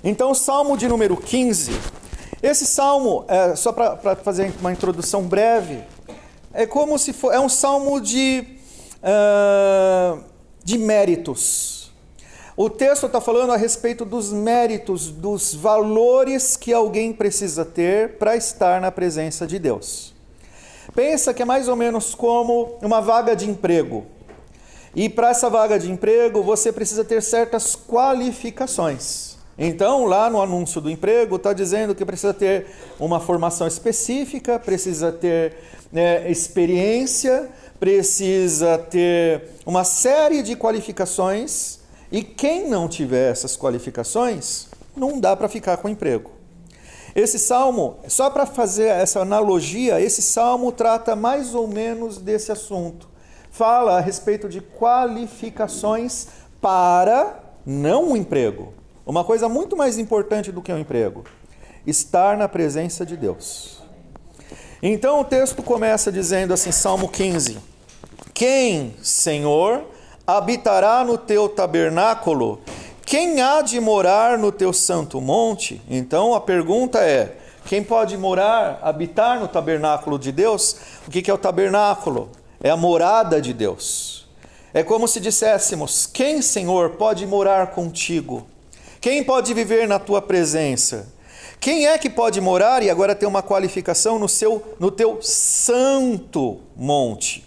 Então, o Salmo de número 15, esse Salmo, só para fazer uma introdução breve, é como se for, é um Salmo de méritos. O texto está falando a respeito dos méritos, dos valores que alguém precisa ter para estar na presença de Deus. Pensa que é mais ou menos como uma vaga de emprego. E para essa vaga de emprego, você precisa ter certas qualificações. Então, lá no anúncio do emprego, está dizendo que precisa ter uma formação específica, precisa ter experiência, precisa ter uma série de qualificações. E quem não tiver essas qualificações, não dá para ficar com emprego. Esse salmo, só para fazer essa analogia, esse salmo trata mais ou menos desse assunto. Fala a respeito de qualificações para não um emprego. Uma coisa muito mais importante do que um emprego: estar na presença de Deus. Então o texto começa dizendo assim, Salmo 15: Quem, Senhor, habitará no teu tabernáculo? Quem há de morar no teu santo monte? Então a pergunta é: quem pode morar, habitar no tabernáculo de Deus? O que é o tabernáculo? É a morada de Deus. É como se disséssemos: quem, Senhor, pode morar contigo? Quem pode viver na tua presença? Quem é que pode morar, e agora tem uma qualificação, no teu santo monte?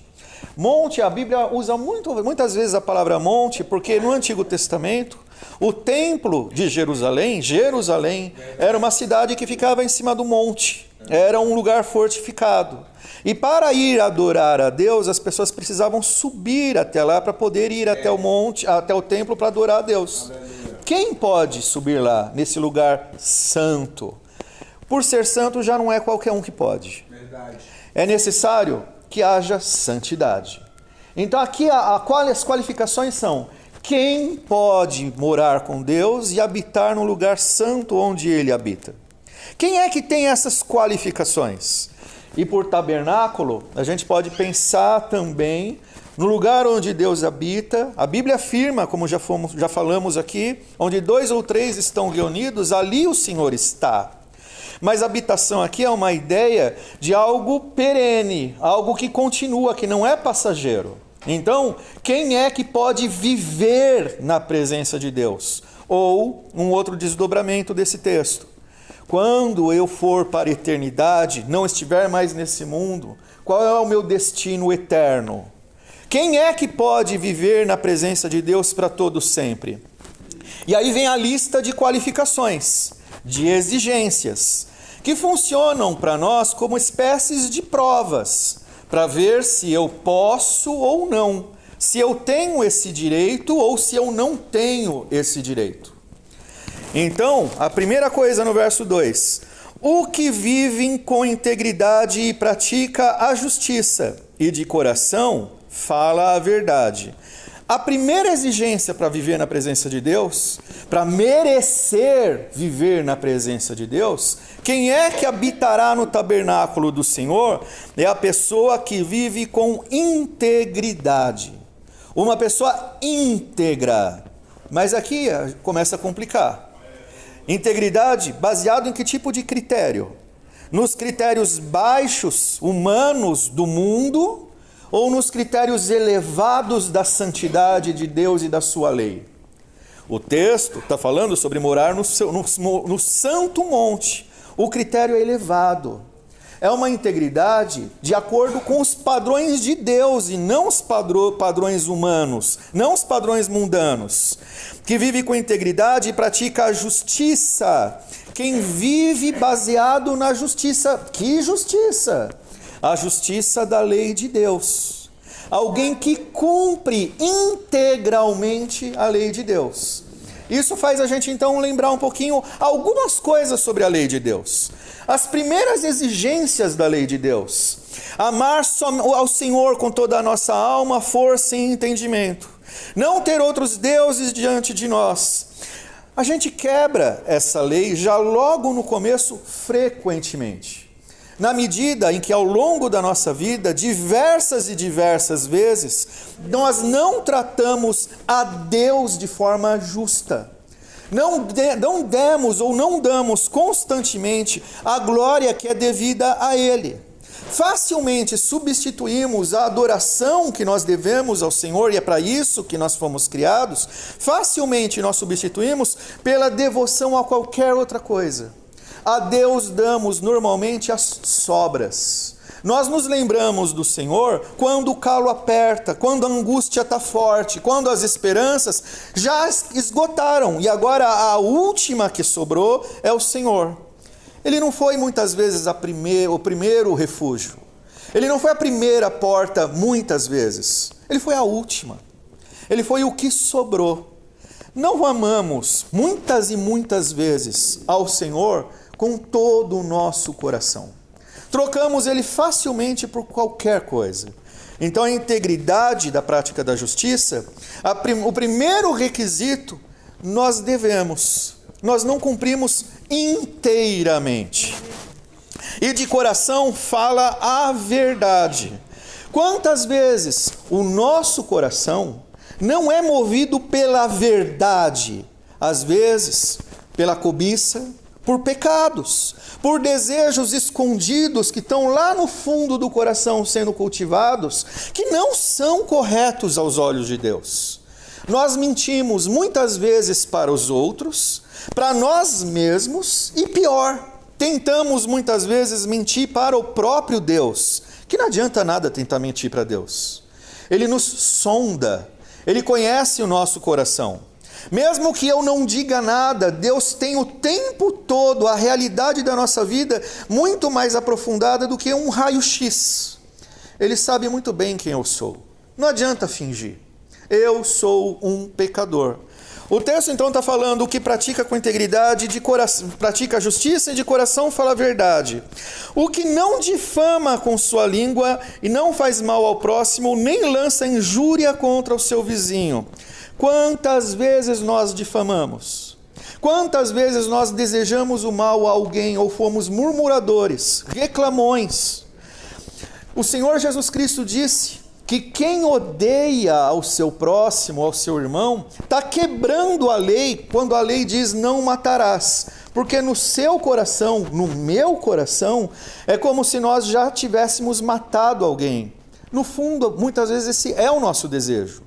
Monte, a Bíblia usa muitas vezes a palavra monte, porque no Antigo Testamento, o templo de Jerusalém era uma cidade que ficava em cima do monte, era um lugar fortificado. E para ir adorar a Deus, as pessoas precisavam subir até lá para poder ir até o monte, até o templo para adorar a Deus. Quem pode subir lá, nesse lugar santo? Por ser santo, já não é qualquer um que pode. É necessário que haja santidade. Então aqui as qualificações são: quem pode morar com Deus e habitar no lugar santo onde Ele habita? Quem é que tem essas qualificações? E por tabernáculo, a gente pode pensar também no lugar onde Deus habita. A Bíblia afirma, como já falamos aqui, onde 2 ou 3 estão reunidos, ali o Senhor está. Mas habitação aqui é uma ideia de algo perene, algo que continua, que não é passageiro. Então, quem é que pode viver na presença de Deus? Ou um outro desdobramento desse texto: quando eu for para a eternidade, não estiver mais nesse mundo, qual é o meu destino eterno? Quem é que pode viver na presença de Deus para todo sempre? E aí vem a lista de qualificações, de exigências, que funcionam para nós como espécies de provas, para ver se eu posso ou não, se eu tenho esse direito ou se eu não tenho esse direito. Então, a primeira coisa no verso 2: o que vivem com integridade e pratica a justiça, e de coração fala a verdade. A primeira exigência para viver na presença de Deus, para merecer viver na presença de Deus, quem é que habitará no tabernáculo do Senhor? É a pessoa que vive com integridade. Uma pessoa íntegra. Mas aqui começa a complicar. Integridade baseado em que tipo de critério? Nos critérios baixos, humanos do mundo, ou nos critérios elevados da santidade de Deus e da sua lei? O texto está falando sobre morar no santo monte. O critério é elevado. É uma integridade de acordo com os padrões de Deus e não os padrões humanos, não os padrões mundanos. Que vive com integridade e pratica a justiça. Quem vive baseado na justiça. Que justiça? A justiça da lei de Deus. Alguém que cumpre integralmente a lei de Deus. Isso faz a gente então lembrar um pouquinho algumas coisas sobre a lei de Deus. As primeiras exigências da lei de Deus: amar ao Senhor com toda a nossa alma, força e entendimento. Não ter outros deuses diante de nós. A gente quebra essa lei já logo no começo frequentemente. Na medida em que ao longo da nossa vida, diversas e diversas vezes, nós não tratamos a Deus de forma justa. não demos ou não damos constantemente a glória que é devida a Ele. Facilmente substituímos a adoração que nós devemos ao Senhor, e é para isso que nós fomos criados, facilmente nós substituímos pela devoção a qualquer outra coisa. A Deus damos normalmente as sobras. Nós nos lembramos do Senhor quando o calo aperta, quando a angústia está forte, quando as esperanças já esgotaram, e agora a última que sobrou é o Senhor. Ele não foi muitas vezes o primeiro refúgio. Ele não foi a primeira porta muitas vezes. Ele foi a última. Ele foi o que sobrou. Não amamos muitas e muitas vezes ao Senhor com todo o nosso coração. Trocamos Ele facilmente por qualquer coisa. Então a integridade da prática da justiça, o primeiro requisito, nós devemos. Nós não cumprimos inteiramente. E de coração fala a verdade. Quantas vezes o nosso coração não é movido pela verdade? Às vezes, pela cobiça, por pecados, por desejos escondidos que estão lá no fundo do coração sendo cultivados, que não são corretos aos olhos de Deus. Nós mentimos muitas vezes para os outros, para nós mesmos, e pior, tentamos muitas vezes mentir para o próprio Deus, que não adianta nada tentar mentir para Deus. Ele nos sonda, Ele conhece o nosso coração. Mesmo que eu não diga nada, Deus tem o tempo todo a realidade da nossa vida muito mais aprofundada do que um raio-x. Ele sabe muito bem quem eu sou. Não adianta fingir. Eu sou um pecador. O texto então está falando o que pratica com integridade, de coração, pratica a justiça e de coração fala a verdade. O que não difama com sua língua e não faz mal ao próximo, nem lança injúria contra o seu vizinho. Quantas vezes nós difamamos? Quantas vezes nós desejamos o mal a alguém ou fomos murmuradores, reclamões? O Senhor Jesus Cristo disse que quem odeia ao seu próximo, ao seu irmão, está quebrando a lei quando a lei diz não matarás. Porque no seu coração, no meu coração, é como se nós já tivéssemos matado alguém. No fundo, muitas vezes esse é o nosso desejo.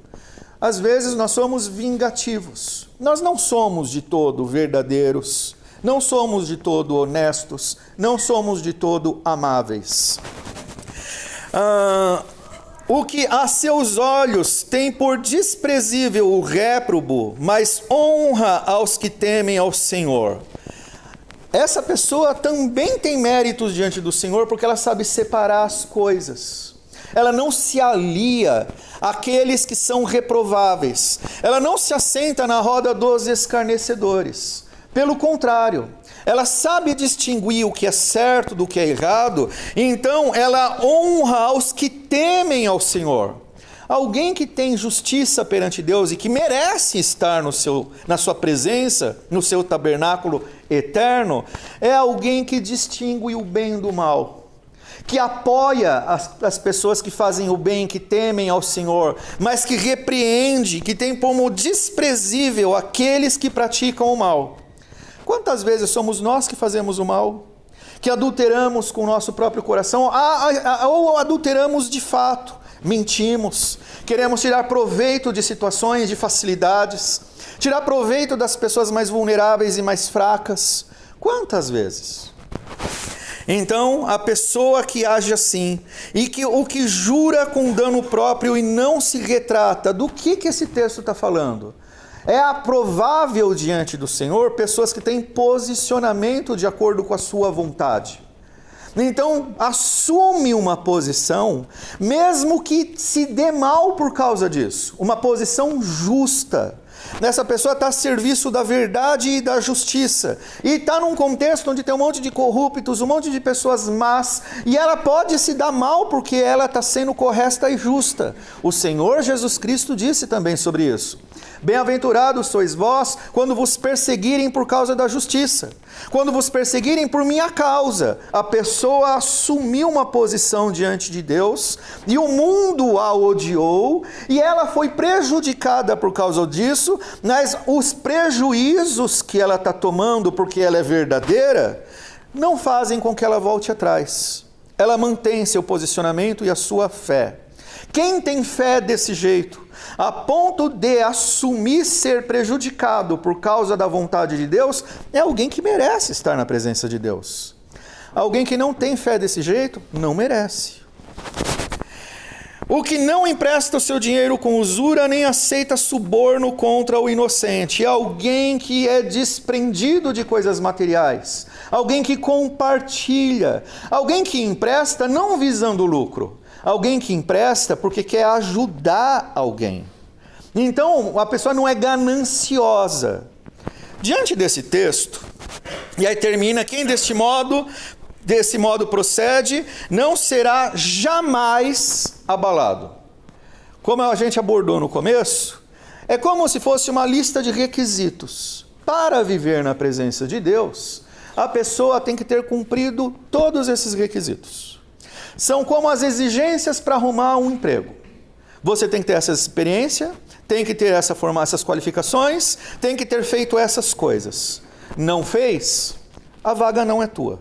Às vezes nós somos vingativos. Nós não somos de todo verdadeiros, não somos de todo honestos, não somos de todo amáveis. O que a seus olhos tem por desprezível o réprobo, mas honra aos que temem ao Senhor. Essa pessoa também tem méritos diante do Senhor, porque ela sabe separar as coisas. Ela não se alia àqueles que são reprováveis. Ela não se assenta na roda dos escarnecedores. Pelo contrário, ela sabe distinguir o que é certo do que é errado, então ela honra aos que temem ao Senhor. Alguém que tem justiça perante Deus e que merece estar na sua presença, no seu tabernáculo eterno, é alguém que distingue o bem do mal, que apoia as pessoas que fazem o bem, que temem ao Senhor, mas que repreende, que tem como desprezível aqueles que praticam o mal. Quantas vezes somos nós que fazemos o mal? Que adulteramos com o nosso próprio coração, ou adulteramos de fato, mentimos, queremos tirar proveito de situações, de facilidades, tirar proveito das pessoas mais vulneráveis e mais fracas. Quantas vezes? Então, a pessoa que age assim, e o que jura com dano próprio e não se retrata, do que esse texto está falando? É aprovável diante do Senhor pessoas que têm posicionamento de acordo com a sua vontade. Então, assume uma posição, mesmo que se dê mal por causa disso, uma posição justa. Essa pessoa está a serviço da verdade e da justiça. E está num contexto onde tem um monte de corruptos, um monte de pessoas más. E ela pode se dar mal porque ela está sendo correta e justa. O Senhor Jesus Cristo disse também sobre isso. Bem-aventurados sois vós quando vos perseguirem por causa da justiça. Quando vos perseguirem por minha causa. A pessoa assumiu uma posição diante de Deus e o mundo a odiou e ela foi prejudicada por causa disso, mas os prejuízos que ela está tomando porque ela é verdadeira não fazem com que ela volte atrás. Ela mantém seu posicionamento e a sua fé. Quem tem fé desse jeito, a ponto de assumir ser prejudicado por causa da vontade de Deus, é alguém que merece estar na presença de Deus. Alguém que não tem fé desse jeito, não merece. O que não empresta o seu dinheiro com usura, nem aceita suborno contra o inocente. É alguém que é desprendido de coisas materiais. Alguém que compartilha. Alguém que empresta não visando lucro. Alguém que empresta porque quer ajudar alguém. Então, a pessoa não é gananciosa. Diante desse texto, e aí termina, quem desse modo procede, não será jamais abalado. Como a gente abordou no começo, é como se fosse uma lista de requisitos. Para viver na presença de Deus, a pessoa tem que ter cumprido todos esses requisitos. São como as exigências para arrumar um emprego. Você tem que ter essa experiência, tem que ter essas qualificações, tem que ter feito essas coisas. Não fez? A vaga não é tua.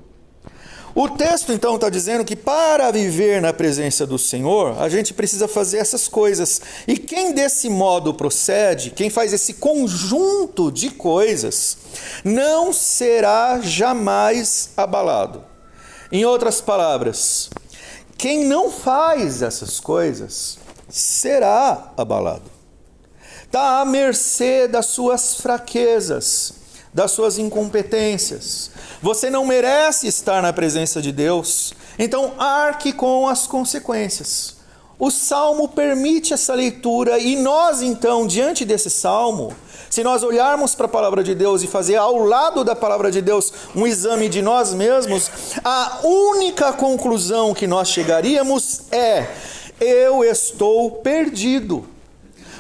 O texto então está dizendo que para viver na presença do Senhor, a gente precisa fazer essas coisas. E quem desse modo procede, quem faz esse conjunto de coisas, não será jamais abalado. Em outras palavras, quem não faz essas coisas será abalado. Está à mercê das suas fraquezas, das suas incompetências. Você não merece estar na presença de Deus, então arque com as consequências. O Salmo permite essa leitura e nós então, diante desse Salmo, se nós olharmos para a palavra de Deus e fazer ao lado da palavra de Deus um exame de nós mesmos, a única conclusão que nós chegaríamos é: eu estou perdido.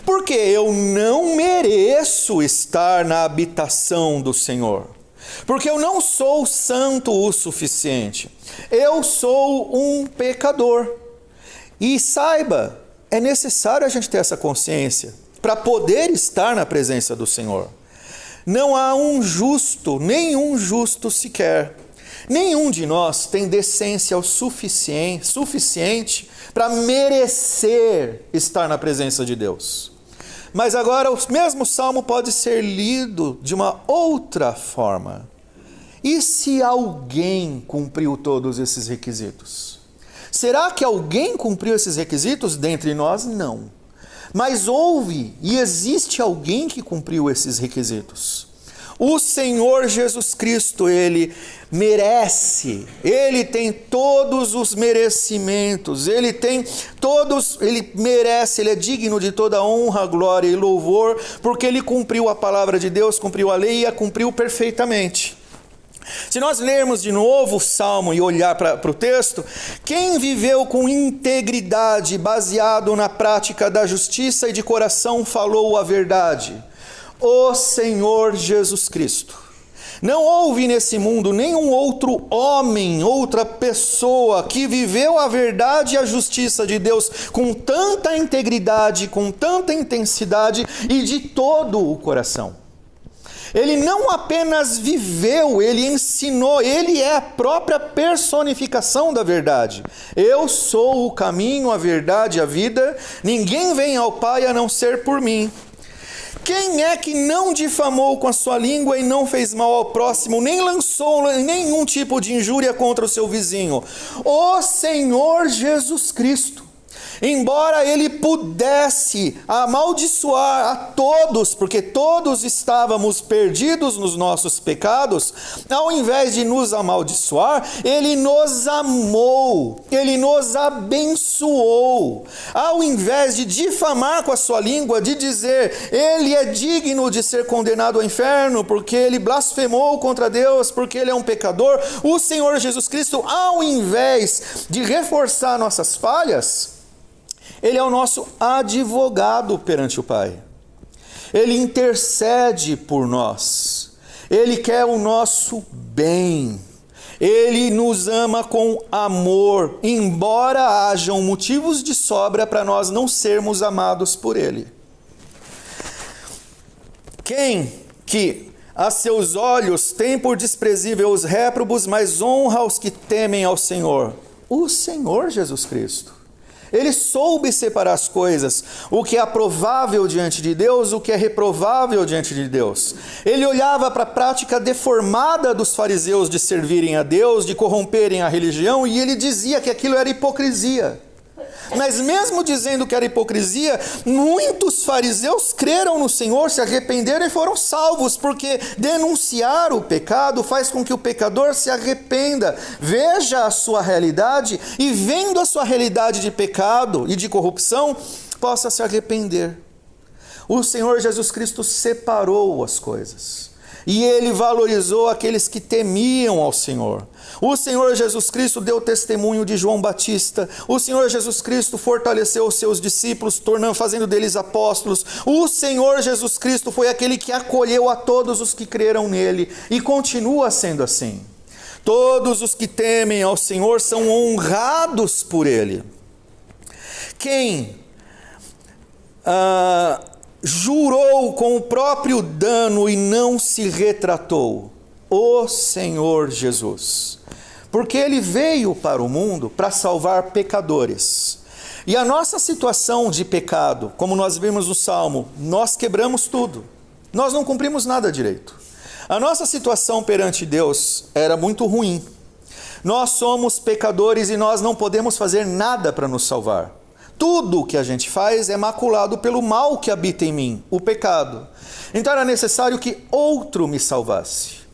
Porque eu não mereço estar na habitação do Senhor. Porque eu não sou santo o suficiente. Eu sou um pecador. E saiba, é necessário a gente ter essa consciência para poder estar na presença do Senhor. Não há um justo, nenhum justo sequer. Nenhum de nós tem decência o suficiente para merecer estar na presença de Deus. Mas agora o mesmo salmo pode ser lido de uma outra forma. E se alguém cumpriu todos esses requisitos? Será que alguém cumpriu esses requisitos? Dentre nós, não. Mas houve e existe alguém que cumpriu esses requisitos. O Senhor Jesus Cristo, Ele merece, Ele tem todos os merecimentos, Ele merece, Ele é digno de toda honra, glória e louvor, porque Ele cumpriu a palavra de Deus, cumpriu a lei e a cumpriu perfeitamente. Se nós lermos de novo o Salmo e olhar para o texto, quem viveu com integridade, baseado na prática da justiça e de coração falou a verdade? O Senhor Jesus Cristo. Não houve nesse mundo nenhum outro homem, outra pessoa que viveu a verdade e a justiça de Deus com tanta integridade, com tanta intensidade e de todo o coração. Ele não apenas viveu, ele ensinou, ele é a própria personificação da verdade. Eu sou o caminho, a verdade e a vida, ninguém vem ao Pai a não ser por mim. Quem é que não difamou com a sua língua e não fez mal ao próximo, nem lançou nenhum tipo de injúria contra o seu vizinho? O Senhor Jesus Cristo. Embora ele pudesse amaldiçoar a todos, porque todos estávamos perdidos nos nossos pecados, ao invés de nos amaldiçoar, ele nos amou, ele nos abençoou. Ao invés de difamar com a sua língua, de dizer, ele é digno de ser condenado ao inferno, porque ele blasfemou contra Deus, porque ele é um pecador, o Senhor Jesus Cristo, ao invés de reforçar nossas falhas, Ele é o nosso advogado perante o Pai. Ele intercede por nós, Ele quer o nosso bem, Ele nos ama com amor, embora hajam motivos de sobra para nós não sermos amados por Ele. Quem que a seus olhos tem por desprezível os réprobos, mas honra os que temem ao Senhor? O Senhor Jesus Cristo. Ele soube separar as coisas, o que é aprovável diante de Deus, o que é reprovável diante de Deus. Ele olhava para a prática deformada dos fariseus de servirem a Deus, de corromperem a religião, e ele dizia que aquilo era hipocrisia. Mas mesmo dizendo que era hipocrisia, muitos fariseus creram no Senhor, se arrependeram e foram salvos, porque denunciar o pecado faz com que o pecador se arrependa, veja a sua realidade e, vendo a sua realidade de pecado e de corrupção, possa se arrepender. O Senhor Jesus Cristo separou as coisas. E Ele valorizou aqueles que temiam ao Senhor. O Senhor Jesus Cristo deu testemunho de João Batista. O Senhor Jesus Cristo fortaleceu os seus discípulos, fazendo deles apóstolos. O Senhor Jesus Cristo foi aquele que acolheu a todos os que creram nele. E continua sendo assim. Todos os que temem ao Senhor são honrados por Ele. Quem jurou com o próprio dano e não se retratou? O Senhor Jesus. Porque Ele veio para o mundo para salvar pecadores. E a nossa situação de pecado, como nós vimos no Salmo, nós quebramos tudo. Nós não cumprimos nada direito. A nossa situação perante Deus era muito ruim. Nós somos pecadores e nós não podemos fazer nada para nos salvar. Tudo o que a gente faz é maculado pelo mal que habita em mim, o pecado. Então era necessário que outro me salvasse.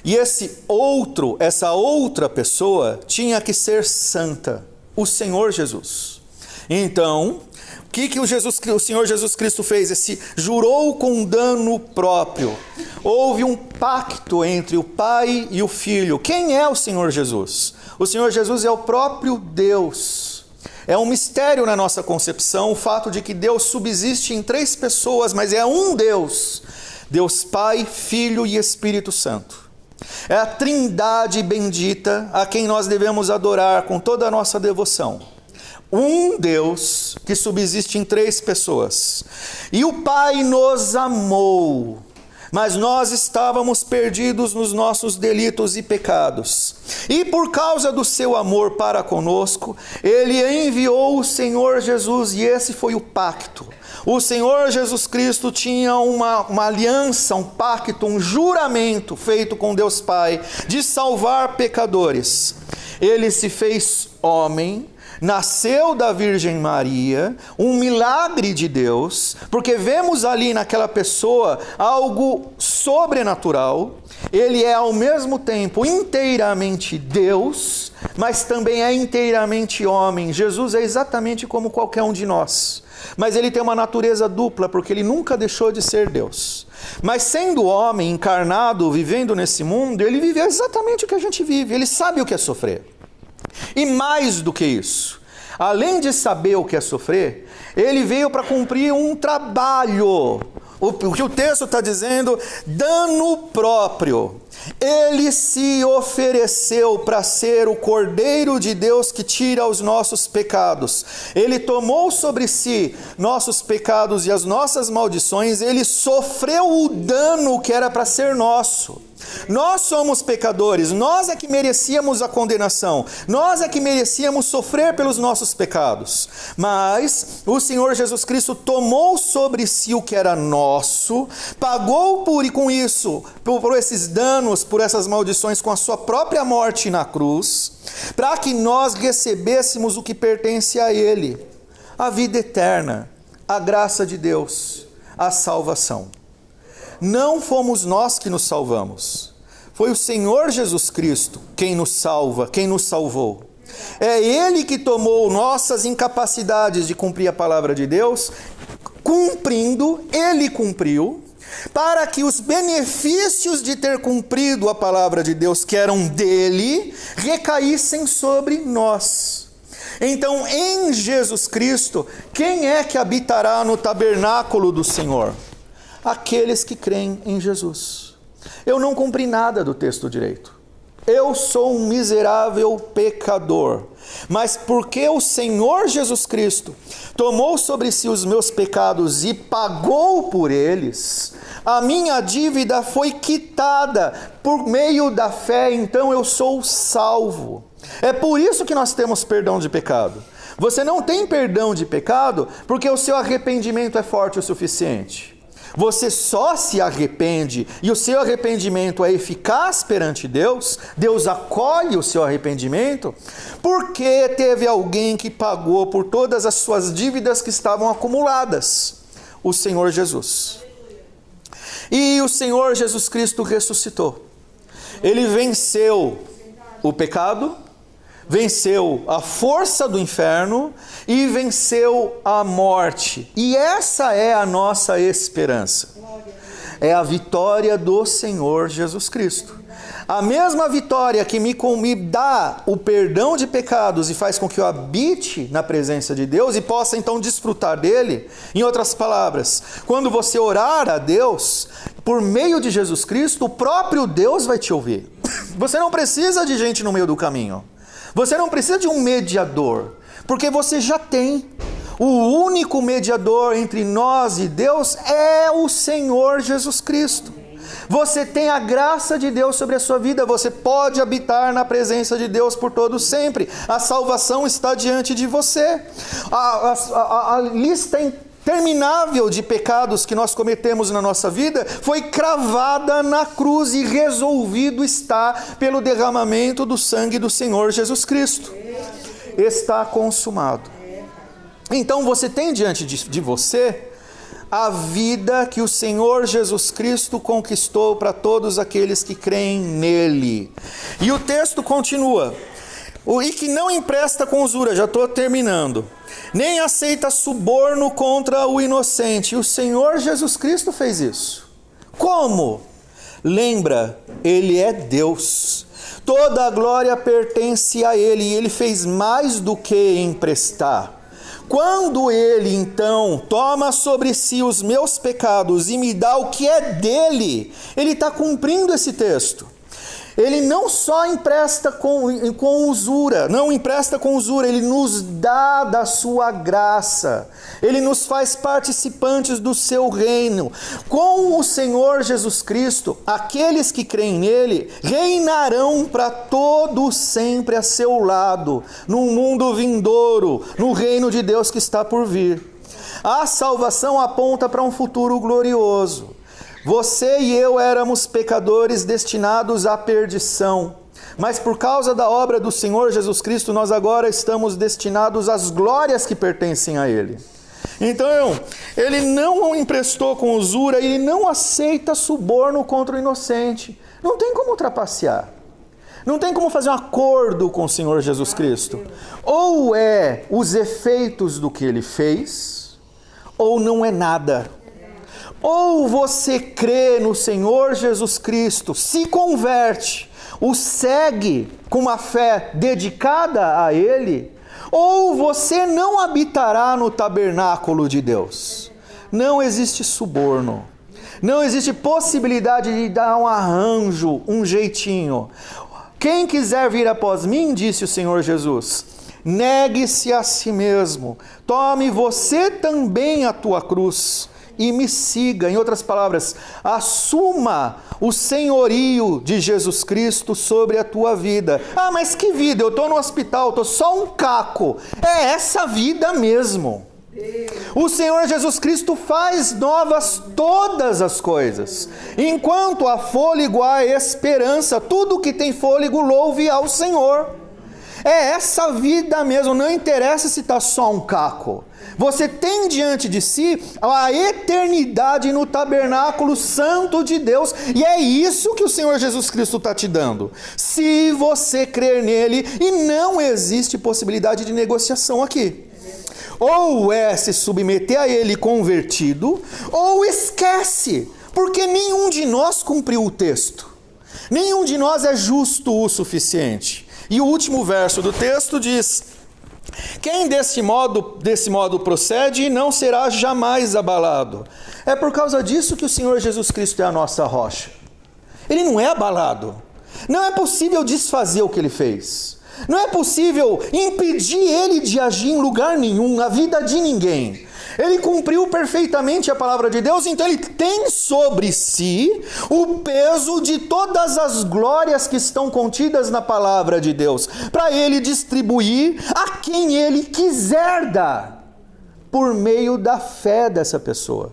E esse outro, essa outra pessoa, tinha que ser santa, o Senhor Jesus. Então, o que o Senhor Jesus Cristo fez? Jurou com dano próprio. Houve um pacto entre o Pai e o Filho. Quem é o Senhor Jesus? O Senhor Jesus é o próprio Deus. É um mistério na nossa concepção o fato de que Deus subsiste em 3 pessoas, mas é um Deus. Deus Pai, Filho e Espírito Santo. É a Trindade bendita a quem nós devemos adorar com toda a nossa devoção. Um Deus que subsiste em 3 pessoas. E o Pai nos amou, mas nós estávamos perdidos nos nossos delitos e pecados. E por causa do seu amor para conosco, Ele enviou o Senhor Jesus, e esse foi o pacto. O Senhor Jesus Cristo tinha uma aliança, um pacto, um juramento feito com Deus Pai, de salvar pecadores. Ele se fez homem, nasceu da Virgem Maria, um milagre de Deus, porque vemos ali naquela pessoa algo sobrenatural. Ele é ao mesmo tempo inteiramente Deus, mas também é inteiramente homem. Jesus é exatamente como qualquer um de nós, mas ele tem uma natureza dupla, porque ele nunca deixou de ser Deus. Mas sendo homem, encarnado, vivendo nesse mundo, ele vive exatamente o que a gente vive. Ele sabe o que é sofrer. E mais do que isso, além de saber o que é sofrer, ele veio para cumprir um trabalho. O que o texto está dizendo, dano próprio. Ele se ofereceu para ser o Cordeiro de Deus que tira os nossos pecados. Ele tomou sobre si nossos pecados e as nossas maldições. Ele sofreu o dano que era para ser nosso. Nós somos pecadores, nós é que merecíamos a condenação, nós é que merecíamos sofrer pelos nossos pecados. Mas o Senhor Jesus Cristo tomou sobre si o que era nosso, pagou com isso, por esses danos, por essas maldições, com a sua própria morte na cruz, para que nós recebêssemos o que pertence a Ele, a vida eterna, a graça de Deus, a salvação. Não fomos nós que nos salvamos. Foi o Senhor Jesus Cristo quem nos salva, quem nos salvou. É Ele que tomou nossas incapacidades de cumprir a palavra de Deus, cumprindo, Ele cumpriu, para que os benefícios de ter cumprido a palavra de Deus, que eram dele, recaíssem sobre nós. Então, em Jesus Cristo, quem é que habitará no tabernáculo do Senhor? aqueles que creem em Jesus. Eu não cumpri nada do texto direito. Eu sou um miserável pecador, mas porque o Senhor Jesus Cristo tomou sobre si os meus pecados e pagou por eles, a minha dívida foi quitada por meio da fé, então eu sou salvo. É por isso que nós temos perdão de pecado. Você não tem perdão de pecado porque o seu arrependimento é forte o suficiente. Você só se arrepende e o seu arrependimento é eficaz perante Deus, Deus acolhe o seu arrependimento, porque teve alguém que pagou por todas as suas dívidas que estavam acumuladas, o Senhor Jesus. E o Senhor Jesus Cristo ressuscitou. Ele venceu o pecado, venceu a força do inferno e venceu a morte. E essa é a nossa esperança. É a vitória do Senhor Jesus Cristo. A mesma vitória que me dá o perdão de pecados e faz com que eu habite na presença de Deus e possa então desfrutar dele. Em outras palavras, quando você orar a Deus, por meio de Jesus Cristo, o próprio Deus vai te ouvir. Você não precisa de gente no meio do caminho. Você não precisa de um mediador, porque você já tem. O único mediador entre nós e Deus é o Senhor Jesus Cristo. Você tem a graça de Deus sobre a sua vida, você pode habitar na presença de Deus por todo sempre. A salvação está diante de você. A lista interminável de pecados que nós cometemos na nossa vida foi cravada na cruz e resolvido está pelo derramamento do sangue do Senhor Jesus Cristo. Está consumado. Então você tem diante de você a vida que o Senhor Jesus Cristo conquistou para todos aqueles que creem nele. E o texto continua: e que não empresta com usura, já estou terminando, nem aceita suborno contra o inocente. E o Senhor Jesus Cristo fez isso. Como? Lembra, Ele é Deus. Toda a glória pertence a Ele, e Ele fez mais do que emprestar. Quando Ele, então, toma sobre si os meus pecados e me dá o que é dele, Ele está cumprindo esse texto. Ele não só empresta com usura, não empresta com usura, Ele nos dá da sua graça. Ele nos faz participantes do seu reino. Com o Senhor Jesus Cristo, aqueles que creem nele, reinarão para todo sempre a seu lado, num mundo vindouro, no reino de Deus que está por vir. A salvação aponta para um futuro glorioso. Você e eu éramos pecadores destinados à perdição, mas por causa da obra do Senhor Jesus Cristo, nós agora estamos destinados às glórias que pertencem a Ele. Então, Ele não emprestou com usura, Ele não aceita suborno contra o inocente. Não tem como trapacear. Não tem como fazer um acordo com o Senhor Jesus Cristo. Ou é os efeitos do que Ele fez, ou não é nada. Ou você crê no Senhor Jesus Cristo, se converte, o segue com uma fé dedicada a Ele, ou você não habitará no tabernáculo de Deus. Não existe suborno, não existe possibilidade de dar um arranjo, um jeitinho. Quem quiser vir após mim, disse o Senhor Jesus, negue-se a si mesmo, tome você também a tua cruz e me siga. Em outras palavras, assuma o senhorio de Jesus Cristo sobre a tua vida. Ah, mas que vida? Eu estou no hospital, estou só um caco. É essa vida mesmo. O Senhor Jesus Cristo faz novas todas as coisas. Enquanto há fôlego, há esperança. Tudo que tem fôlego, louve ao Senhor. É essa vida mesmo, não interessa se está só um caco. Você tem diante de si a eternidade no tabernáculo santo de Deus, e é isso que o Senhor Jesus Cristo está te dando. Se você crer nele, e não existe possibilidade de negociação aqui. Ou é se submeter a ele convertido, ou esquece, porque nenhum de nós cumpriu o texto. Nenhum de nós é justo o suficiente. E o último verso do texto diz: Quem desse modo procede não será jamais abalado. É por causa disso que o Senhor Jesus Cristo é a nossa rocha. Ele não é abalado. Não é possível desfazer o que ele fez. Não é possível impedir ele de agir em lugar nenhum, na vida de ninguém. Ele cumpriu perfeitamente a palavra de Deus, então ele tem sobre si o peso de todas as glórias que estão contidas na palavra de Deus, para ele distribuir a quem ele quiser dar, por meio da fé dessa pessoa.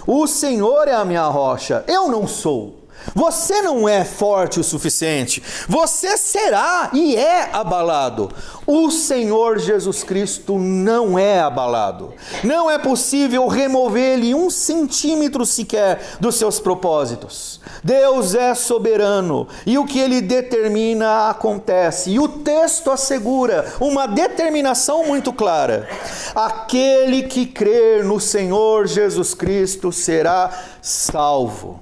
O Senhor é a minha rocha, eu não sou. Você não é forte o suficiente. Você será e é abalado. O Senhor Jesus Cristo não é abalado. Não é possível remover-lhe 1 centímetro sequer dos seus propósitos. Deus é soberano e o que ele determina acontece. E o texto assegura uma determinação muito clara. Aquele que crer no Senhor Jesus Cristo será salvo.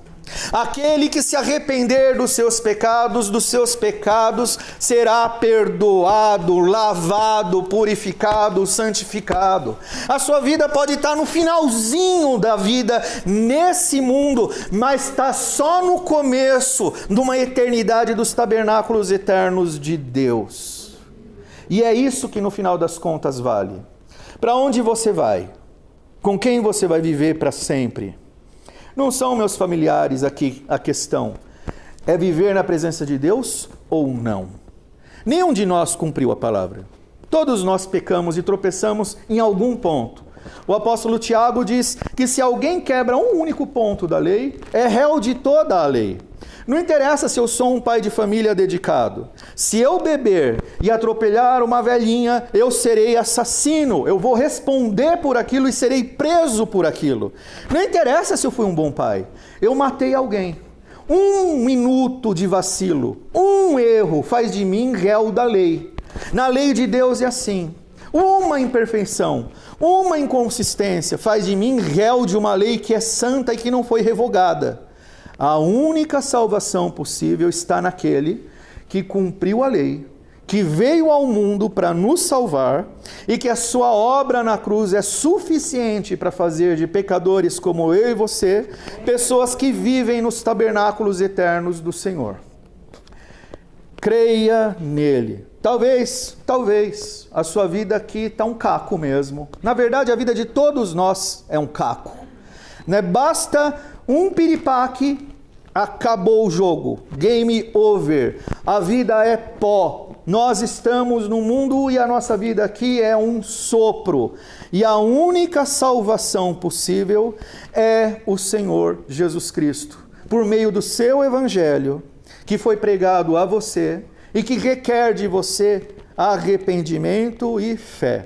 Aquele que se arrepender dos seus pecados será perdoado, lavado, purificado, santificado. A sua vida pode estar no finalzinho da vida nesse mundo, mas está só no começo de uma eternidade dos tabernáculos eternos de Deus. E é isso que no final das contas vale. Para onde você vai? Com quem você vai viver para sempre? Não são meus familiares aqui a questão. É viver na presença de Deus ou não? Nenhum de nós cumpriu a palavra. Todos nós pecamos e tropeçamos em algum ponto. O apóstolo Tiago diz que se alguém quebra um único ponto da lei, é réu de toda a lei. Não interessa se eu sou um pai de família dedicado. Se eu beber e atropelar uma velhinha, eu serei assassino. Eu vou responder por aquilo e serei preso por aquilo. Não interessa se eu fui um bom pai. Eu matei alguém. 1 minuto de vacilo, 1 erro faz de mim réu da lei. Na lei de Deus é assim. Uma imperfeição, uma inconsistência faz de mim réu de uma lei que é santa e que não foi revogada. A única salvação possível está naquele que cumpriu a lei, que veio ao mundo para nos salvar e que a sua obra na cruz é suficiente para fazer de pecadores como eu e você, pessoas que vivem nos tabernáculos eternos do Senhor. Creia nele. Talvez a sua vida aqui está um caco mesmo. Na verdade, a vida de todos nós é um caco. Né? Basta um piripaque, acabou o jogo, game over, a vida é pó, nós estamos no mundo e a nossa vida aqui é um sopro, e a única salvação possível é o Senhor Jesus Cristo, por meio do seu evangelho, que foi pregado a você, e que requer de você arrependimento e fé.